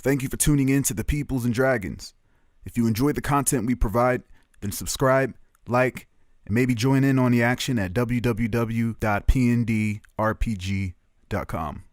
Thank you for tuning in to the Peoplz and Dragons. If you enjoy the content we provide, then subscribe, like, and maybe join in on the action at www.pndrpg.com.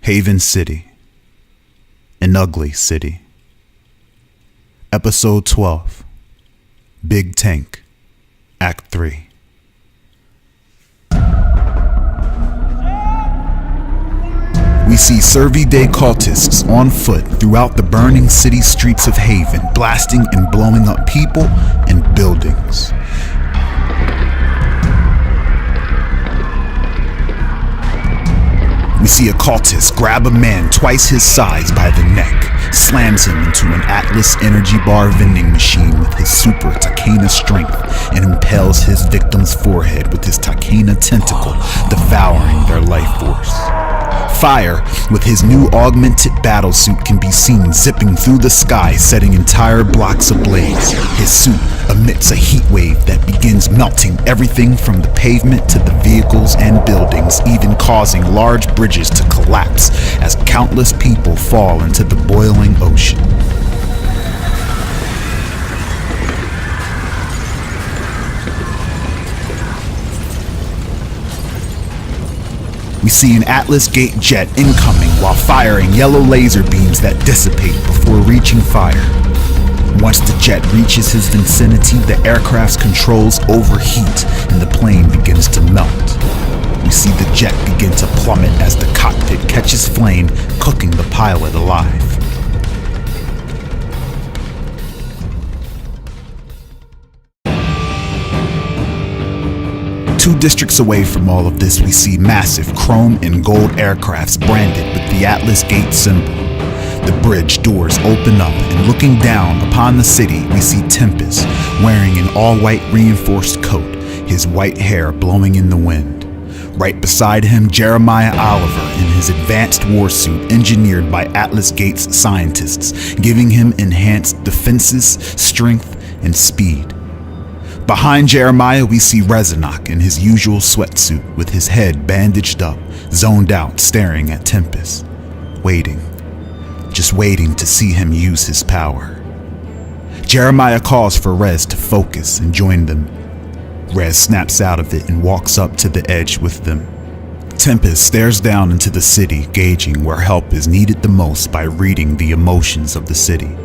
Haven City, an ugly city. Episode 12, Big Tank, Act III. We see Survey Day cultists on foot throughout the burning city streets of Haven, blasting and blowing up people and buildings. We see a cultist grab a man twice his size by the neck, slams him into an Atlas energy bar vending machine with his super Takena strength, and impales his victim's forehead with his Takena tentacle, devouring their life force. Fire, with his new augmented battlesuit, can be seen zipping through the sky, setting entire blocks ablaze. His suit emits a heat wave that begins melting everything from the pavement to the vehicles and buildings, even causing large bridges to collapse as countless people fall into the boiling ocean. We see an Atlas Gate jet incoming while firing yellow laser beams that dissipate before reaching fire. Once the jet reaches his vicinity, the aircraft's controls overheat and the plane begins to melt. We see the jet begin to plummet as the cockpit catches flame, cooking the pilot alive. Two districts away from all of this, we see massive chrome and gold aircrafts branded with the Atlas Gate symbol. The bridge doors open up, and looking down upon the city, we see Tempest wearing an all-white reinforced coat, his white hair blowing in the wind. Right beside him, Jeremiah Oliver in his advanced warsuit engineered by Atlas Gate's scientists, giving him enhanced defenses, strength, and speed. Behind Jeremiah, we see Rezanok in his usual sweatsuit with his head bandaged up, zoned out, staring at Tempest, waiting, just waiting to see him use his power. Jeremiah calls for Rez to focus and join them. Rez snaps out of it and walks up to the edge with them. Tempest stares down into the city, gauging where help is needed the most by reading the emotions of the city.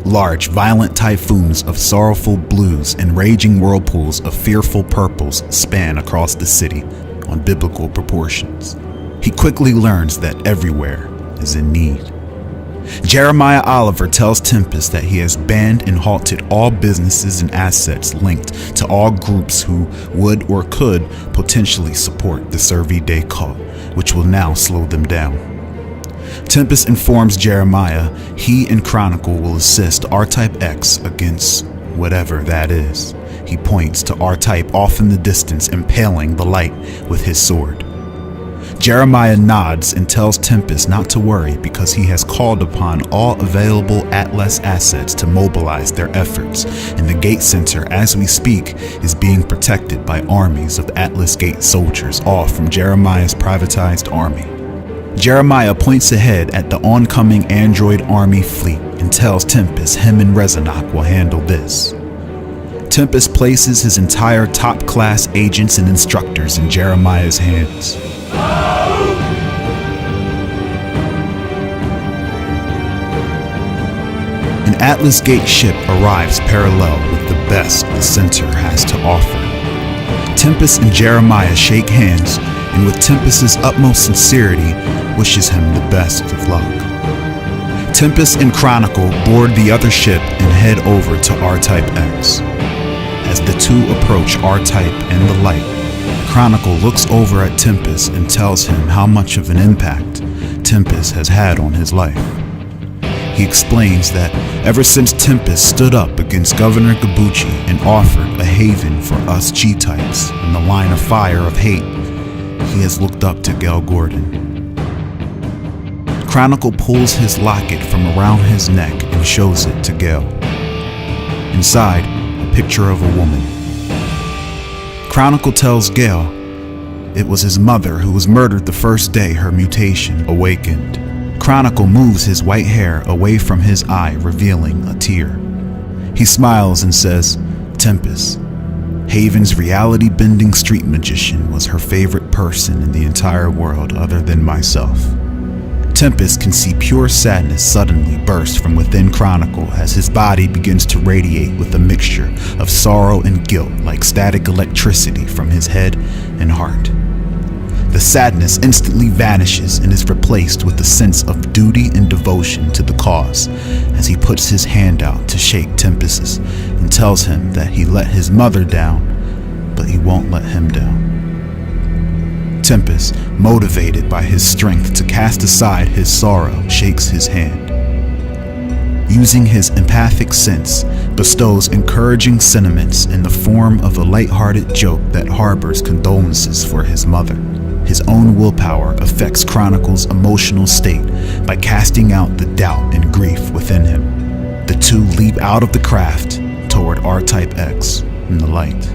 Large, violent typhoons of sorrowful blues and raging whirlpools of fearful purples span across the city on biblical proportions. He quickly learns that everywhere is in need. Jeremiah Oliver tells Tempest that he has banned and halted all businesses and assets linked to all groups who would or could potentially support the Survey Day cult, which will now slow them down. Tempest informs Jeremiah he and Chronicle will assist R-Type X against whatever that is. He points to R-Type off in the distance, impaling the light with his sword. Jeremiah nods and tells Tempest not to worry because he has called upon all available Atlas assets to mobilize their efforts, and the Gate Center, as we speak, is being protected by armies of Atlas Gate soldiers, all from Jeremiah's privatized army. Jeremiah points ahead at the oncoming android army fleet and tells Tempest him and Rezanok will handle this. Tempest places his entire top-class agents and instructors in Jeremiah's hands. An Atlas Gate ship arrives parallel with the best the center has to offer. Tempest and Jeremiah shake hands, and with Tempest's utmost sincerity, wishes him the best of luck. Tempest and Chronicle board the other ship and head over to R-Type X. As the two approach R-Type and the light, Chronicle looks over at Tempest and tells him how much of an impact Tempest has had on his life. He explains that ever since Tempest stood up against Governor Gabucci and offered a haven for us G-types in the line of fire of hate, he has looked up to Gale Gordon. Chronicle pulls his locket from around his neck and shows it to Gale. Inside, a picture of a woman. Chronicle tells Gale it was his mother who was murdered the first day her mutation awakened. Chronicle moves his white hair away from his eye, revealing a tear. He smiles and says, Tempest, Haven's reality-bending street magician, was her favorite person in the entire world other than myself. Tempest can see pure sadness suddenly burst from within Chronicle as his body begins to radiate with a mixture of sorrow and guilt like static electricity from his head and heart. The sadness instantly vanishes and is replaced with a sense of duty and devotion to the cause as he puts his hand out to shake Tempest's and tells him that he let his mother down, but he won't let him down. Tempest, motivated by his strength to cast aside his sorrow, shakes his hand. Using his empathic sense, bestows encouraging sentiments in the form of a light-hearted joke that harbors condolences for his mother. His own willpower affects Chronicle's emotional state by casting out the doubt and grief within him. The two leap out of the craft toward R-Type X in the light.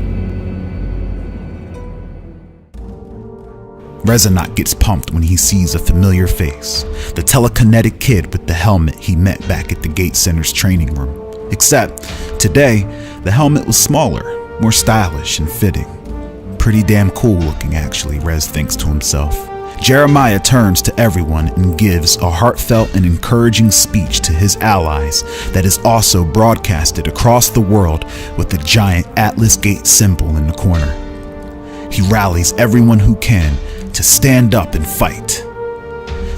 Resonot gets pumped when he sees a familiar face, the telekinetic kid with the helmet he met back at the Gate Center's training room. Except, today, the helmet was smaller, more stylish and fitting. Pretty damn cool looking actually, Rez thinks to himself. Jeremiah turns to everyone and gives a heartfelt and encouraging speech to his allies that is also broadcasted across the world with the giant Atlas Gate symbol in the corner. He rallies everyone who can to stand up and fight.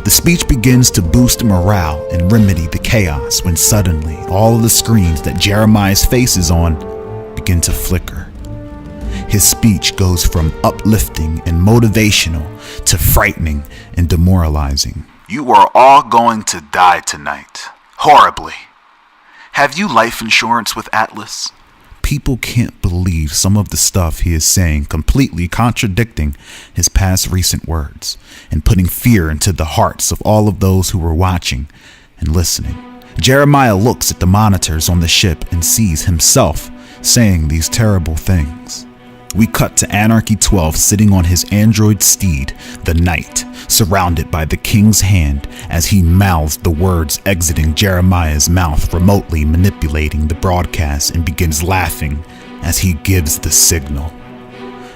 The speech begins to boost morale and remedy the chaos when suddenly all of the screens that Jeremiah's face is on begin to flicker. His speech goes from uplifting and motivational to frightening and demoralizing. You are all going to die tonight. Horribly. Have you life insurance with Atlas? People can't believe some of the stuff he is saying, completely contradicting his past recent words and putting fear into the hearts of all of those who were watching and listening. Jeremiah looks at the monitors on the ship and sees himself saying these terrible things. We cut to ACTIII sitting on his android steed, the Knight, surrounded by the King's hand as he mouths the words exiting Jeremiah's mouth, remotely manipulating the broadcast, and begins laughing as he gives the signal.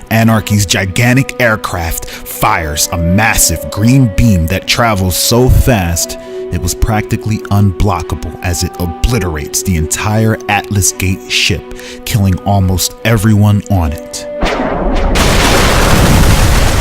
Anarchy's gigantic aircraft fires a massive green beam that travels so fast it was practically unblockable as it obliterates the entire Atlas Gate ship, killing almost everyone on it.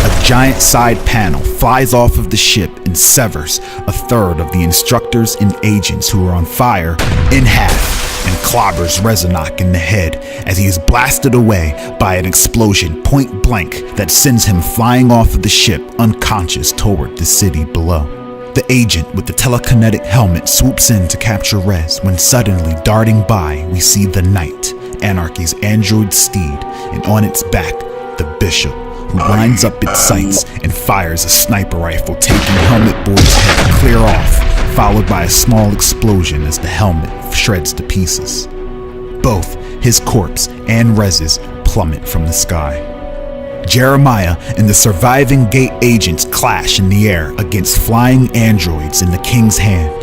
A giant side panel flies off of the ship and severs a third of the instructors and agents who are on fire in half and clobbers Resonot in the head as he is blasted away by an explosion point blank that sends him flying off of the ship unconscious toward the city below. The agent with the telekinetic helmet swoops in to capture Rez when suddenly darting by we see the Knight, Anarchy's android steed, and on its back, the Bishop, who lines up its sights and fires a sniper rifle, taking Helmet Boy's head clear off, followed by a small explosion as the helmet shreds to pieces. Both his corpse and Rez's plummet from the sky. Jeremiah and the surviving Gate agents clash in the air against flying androids in the King's hand.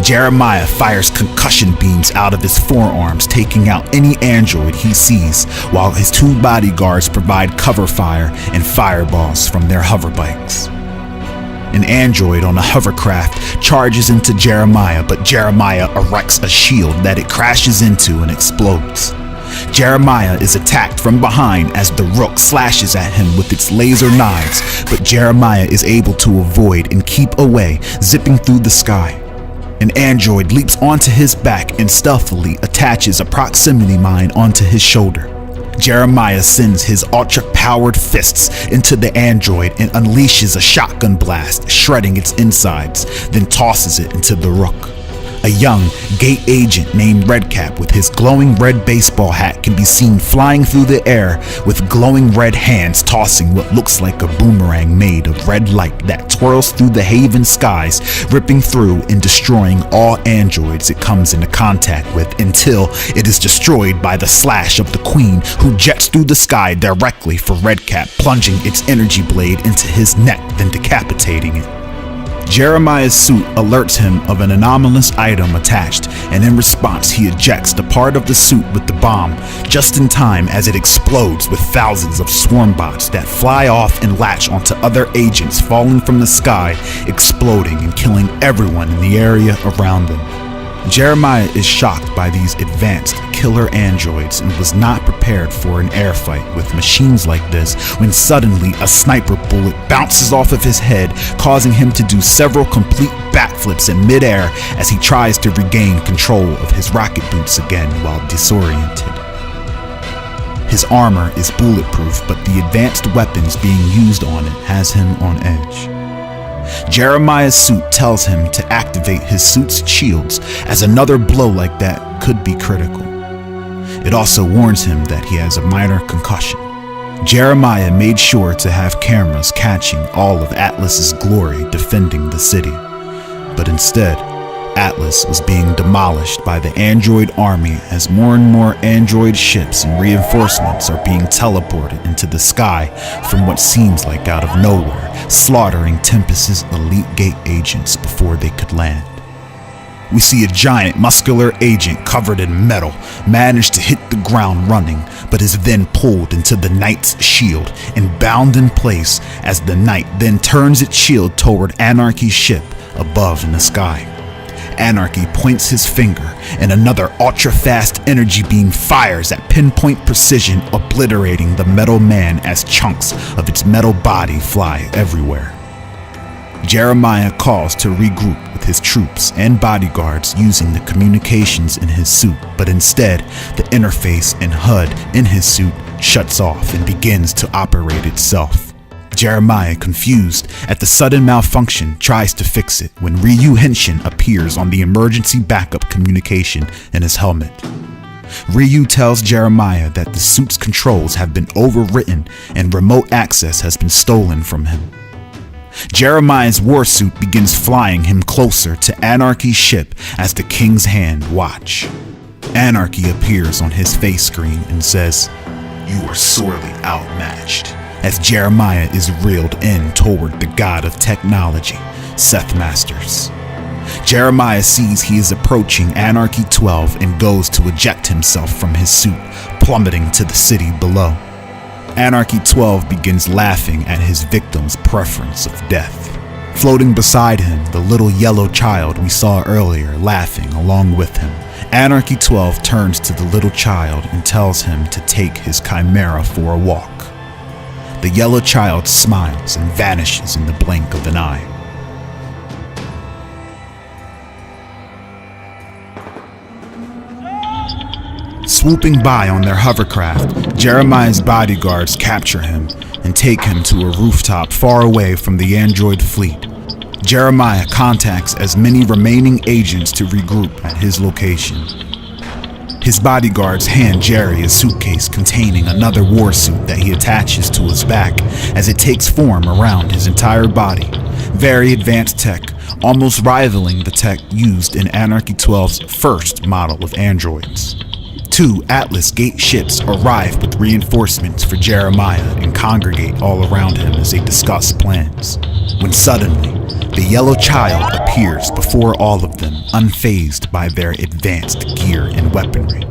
Jeremiah fires concussion beams out of his forearms, taking out any android he sees, while his two bodyguards provide cover fire and fireballs from their hoverbikes. An android on a hovercraft charges into Jeremiah, but Jeremiah erects a shield that it crashes into and explodes. Jeremiah is attacked from behind as the Rook slashes at him with its laser knives, but Jeremiah is able to avoid and keep away, zipping through the sky. An android leaps onto his back and stealthily attaches a proximity mine onto his shoulder. Jeremiah sends his ultra-powered fists into the android and unleashes a shotgun blast, shredding its insides, then tosses it into the Rook. A young gate agent named Redcap with his glowing red baseball hat can be seen flying through the air with glowing red hands tossing what looks like a boomerang made of red light that twirls through the haven skies, ripping through and destroying all androids it comes into contact with until it is destroyed by the slash of the Queen, who jets through the sky directly for Redcap, plunging its energy blade into his neck, then decapitating it. Jeremiah's suit alerts him of an anomalous item attached, and in response he ejects the part of the suit with the bomb, just in time as it explodes with thousands of swarm bots that fly off and latch onto other agents falling from the sky, exploding and killing everyone in the area around them. Jeremiah is shocked by these advanced killer androids and was not prepared for an air fight with machines like this when suddenly a sniper bullet bounces off of his head, causing him to do several complete backflips in midair as he tries to regain control of his rocket boots again while disoriented. His armor is bulletproof, but the advanced weapons being used on it has him on edge. Jeremiah's suit tells him to activate his suit's shields, as another blow like that could be critical. It also warns him that he has a minor concussion. Jeremiah made sure to have cameras catching all of Atlas's glory defending the city, but instead, Atlas was being demolished by the android army as more and more android ships and reinforcements are being teleported into the sky from what seems like out of nowhere, slaughtering Tempest's elite gate agents before they could land. We see a giant muscular agent covered in metal manage to hit the ground running, but is then pulled into the Knight's shield and bound in place as the Knight then turns its shield toward Anarchy's ship above in the sky. Anarchy points his finger, and another ultra-fast energy beam fires at pinpoint precision, obliterating the metal man as chunks of its metal body fly everywhere. Jeremiah calls to regroup with his troops and bodyguards using the communications in his suit, but instead, the interface and HUD in his suit shuts off and begins to operate itself. Jeremiah, confused at the sudden malfunction, tries to fix it when Ryu Henshin appears on the emergency backup communication in his helmet. Ryu tells Jeremiah that the suit's controls have been overwritten and remote access has been stolen from him. Jeremiah's warsuit begins flying him closer to Anarchy's ship as the King's Hand watch. Anarchy appears on his face screen and says, "You are sorely outmatched," as Jeremiah is reeled in toward the god of technology, Seth Masters. Jeremiah sees he is approaching Anarchy 12 and goes to eject himself from his suit, plummeting to the city below. Anarchy 12 begins laughing at his victim's preference of death. Floating beside him, the little yellow child we saw earlier laughing along with him. Anarchy 12 turns to the little child and tells him to take his chimera for a walk. The yellow child smiles and vanishes in the blink of an eye. Swooping by on their hovercraft, Jeremiah's bodyguards capture him and take him to a rooftop far away from the android fleet. Jeremiah contacts as many remaining agents to regroup at his location. His bodyguards hand Jerry a suitcase containing another warsuit that he attaches to his back as it takes form around his entire body. Very advanced tech, almost rivaling the tech used in Anarchy 12's first model of androids. 2 Atlas Gate ships arrive with reinforcements for Jeremiah and congregate all around him as they discuss plans. When suddenly, the yellow child appears before all of them, unfazed by their advanced gear and weaponry.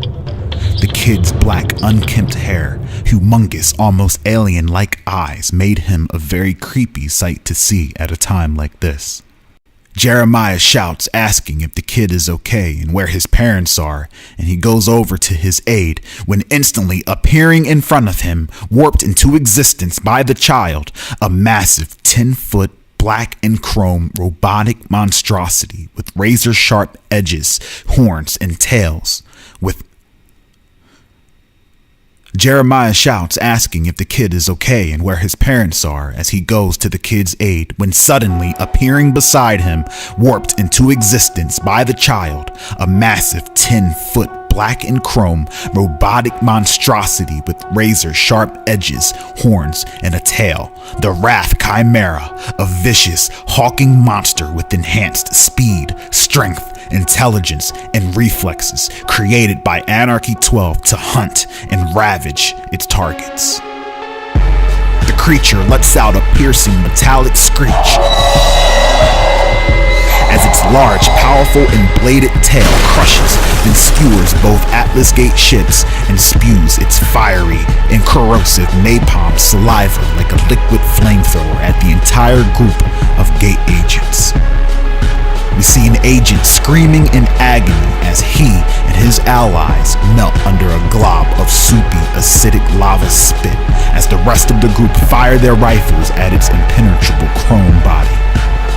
The kid's black, unkempt hair, humongous, almost alien-like eyes made him a very creepy sight to see at a time like this. Jeremiah shouts, asking if the kid is okay and where his parents are, and he goes over to his aid when instantly appearing in front of him, warped into existence by the child, a massive 10-foot black and chrome robotic monstrosity with razor-sharp edges, horns, and tails. With Jeremiah shouts, asking if the kid is okay and where his parents are as he goes to the kid's aid, when suddenly appearing beside him, warped into existence by the child, a massive 10-foot black and chrome robotic monstrosity with razor-sharp edges, horns, and a tail. The Wrath Chimera, a vicious, hawking monster with enhanced speed, strength, intelligence, and reflexes, created by ACTIII to hunt and ravage its targets. The creature lets out a piercing metallic screech as its large, powerful, and bladed tail crushes and skewers both Atlas Gate ships and spews its fiery and corrosive napalm saliva like a liquid flamethrower at the entire group of Gate agents. We see an agent screaming in agony as he and his allies melt under a glob of soupy, acidic lava spit as the rest of the group fire their rifles at its impenetrable chrome body.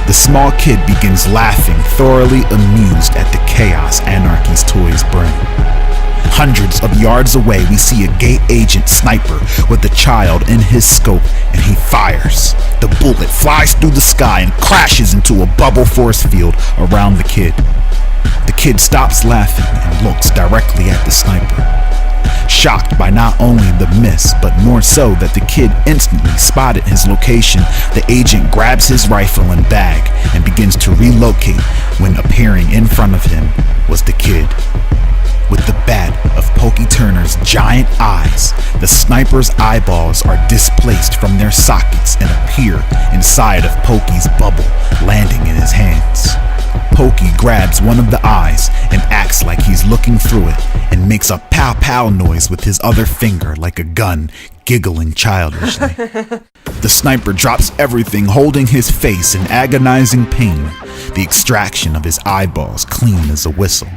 The small kid begins laughing, thoroughly amused at the chaos Anarchy's toys bring. Hundreds of yards away, we see a Gate agent sniper with the child in his scope, and he fires. The bullet flies through the sky and crashes into a bubble force field around the kid. The kid stops laughing and looks directly at the sniper, shocked by not only the miss, but more so that the kid instantly spotted his location. The agent grabs his rifle and bag and begins to relocate when appearing in front of him was the kid. With the bat of Pokey Turner's giant eyes, the sniper's eyeballs are displaced from their sockets and appear inside of Pokey's bubble, landing in his hands. Pokey grabs one of the eyes and acts like he's looking through it and makes a pow pow noise with his other finger like a gun, giggling childishly. The sniper drops everything, holding his face in agonizing pain, the extraction of his eyeballs clean as a whistle.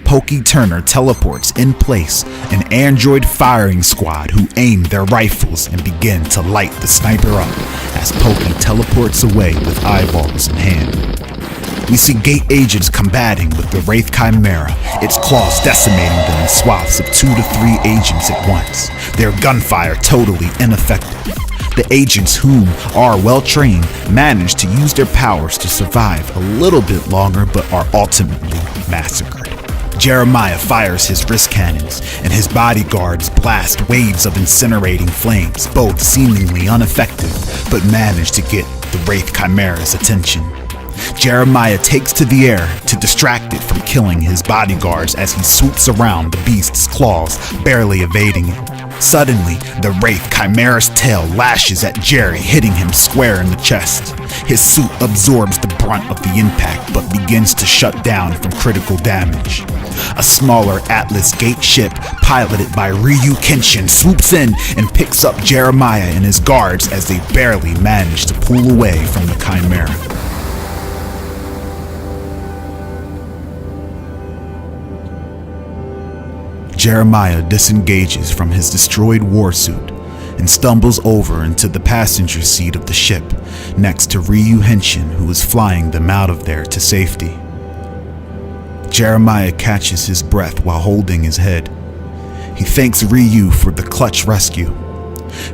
Pokey Turner teleports in place an android firing squad who aim their rifles and begin to light the sniper up as Pokey teleports away with eyeballs in hand. We see Gate agents combating with the Wraith Chimera, its claws decimating them in swaths of 2 to 3 agents at once, their gunfire totally ineffective. The agents, whom are well trained, manage to use their powers to survive a little bit longer but are ultimately massacred. Jeremiah fires his wrist cannons, and his bodyguards blast waves of incinerating flames, both seemingly ineffective, but manage to get the Wraith Chimera's attention. Jeremiah takes to the air to distract it from killing his bodyguards as he swoops around the beast's claws, barely evading it. Suddenly, the Wraith Chimera's tail lashes at Jerry, hitting him square in the chest. His suit absorbs the brunt of the impact, but begins to shut down from critical damage. A smaller Atlas Gate ship, piloted by Ryu Kenshin, swoops in and picks up Jeremiah and his guards as they barely manage to pull away from the Chimera. Jeremiah disengages from his destroyed warsuit and stumbles over into the passenger seat of the ship next to Ryu Henshin, who is flying them out of there to safety. Jeremiah catches his breath while holding his head. He thanks Ryu for the clutch rescue.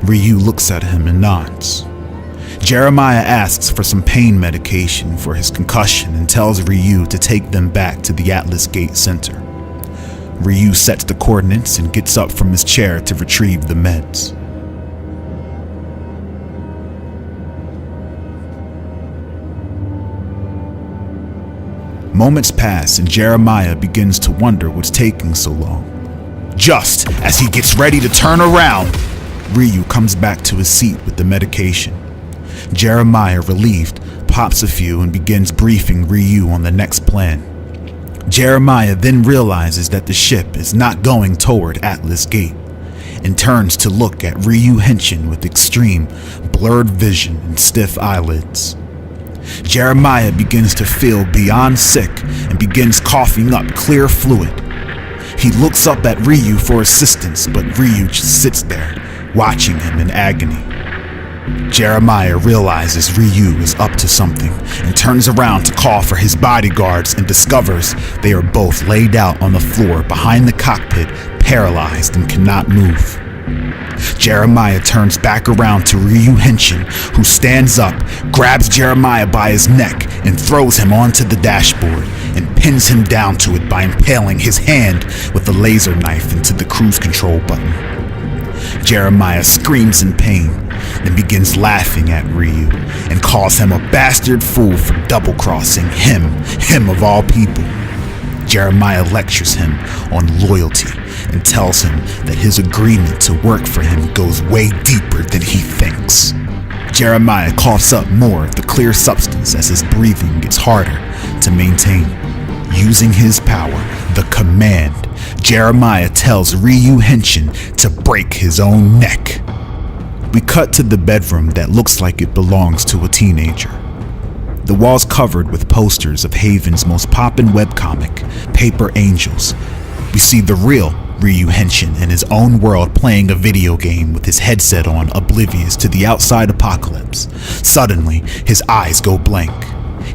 Ryu looks at him and nods. Jeremiah asks for some pain medication for his concussion and tells Ryu to take them back to the Atlas Gate Center. Ryu sets the coordinates and gets up from his chair to retrieve the meds. Moments pass and Jeremiah begins to wonder what's taking so long. Just as he gets ready to turn around, Ryu comes back to his seat with the medication. Jeremiah, relieved, pops a few and begins briefing Ryu on the next plan. Jeremiah then realizes that the ship is not going toward Atlas Gate and turns to look at Ryu Henshin with extreme, blurred vision and stiff eyelids. Jeremiah begins to feel beyond sick and begins coughing up clear fluid. He looks up at Ryu for assistance, but Ryu just sits there, watching him in agony. Jeremiah realizes Ryu is up to something and turns around to call for his bodyguards and discovers they are both laid out on the floor behind the cockpit, paralyzed and cannot move. Jeremiah turns back around to Ryu Henshin, who stands up, grabs Jeremiah by his neck, and throws him onto the dashboard and pins him down to it by impaling his hand with a laser knife into the cruise control button. Jeremiah screams in pain, then begins laughing at Ryu and calls him a bastard fool for double-crossing him of all people. Jeremiah lectures him on loyalty and tells him that his agreement to work for him goes way deeper than he thinks. Jeremiah coughs up more of the clear substance as his breathing gets harder to maintain. Using his power, the command, Jeremiah tells Ryu Henshin to break his own neck. We cut to the bedroom that looks like it belongs to a teenager. The walls covered with posters of Haven's most poppin' webcomic, Paper Angels. We see the real Ryu Henshin in his own world playing a video game with his headset on, oblivious to the outside apocalypse. Suddenly, his eyes go blank.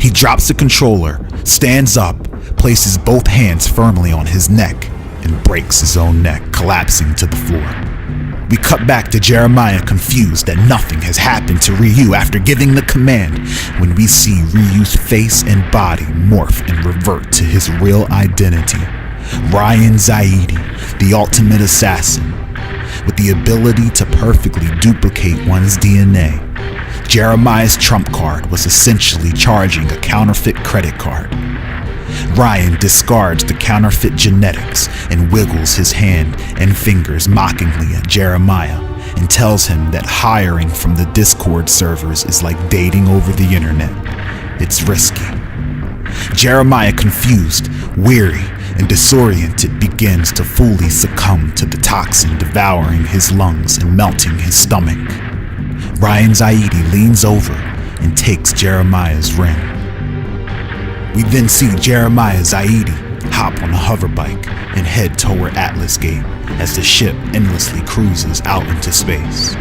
He drops the controller, stands up, places both hands firmly on his neck, and breaks his own neck, collapsing to the floor. We cut back to Jeremiah confused that nothing has happened to Ryu after giving the command, when we see Ryu's face and body morph and revert to his real identity. Ryan Zaidi, the ultimate assassin, with the ability to perfectly duplicate one's DNA. Jeremiah's trump card was essentially charging a counterfeit credit card. Ryan discards the counterfeit genetics and wiggles his hand and fingers mockingly at Jeremiah and tells him that hiring from the Discord servers is like dating over the internet. It's risky. Jeremiah, confused, weary, and disoriented, begins to fully succumb to the toxin devouring his lungs and melting his stomach. Ryan Zaidi leans over and takes Jeremiah's ring. We then see Jeremiah Zaidi hop on a hoverbike and head toward Atlas Gate as the ship endlessly cruises out into space.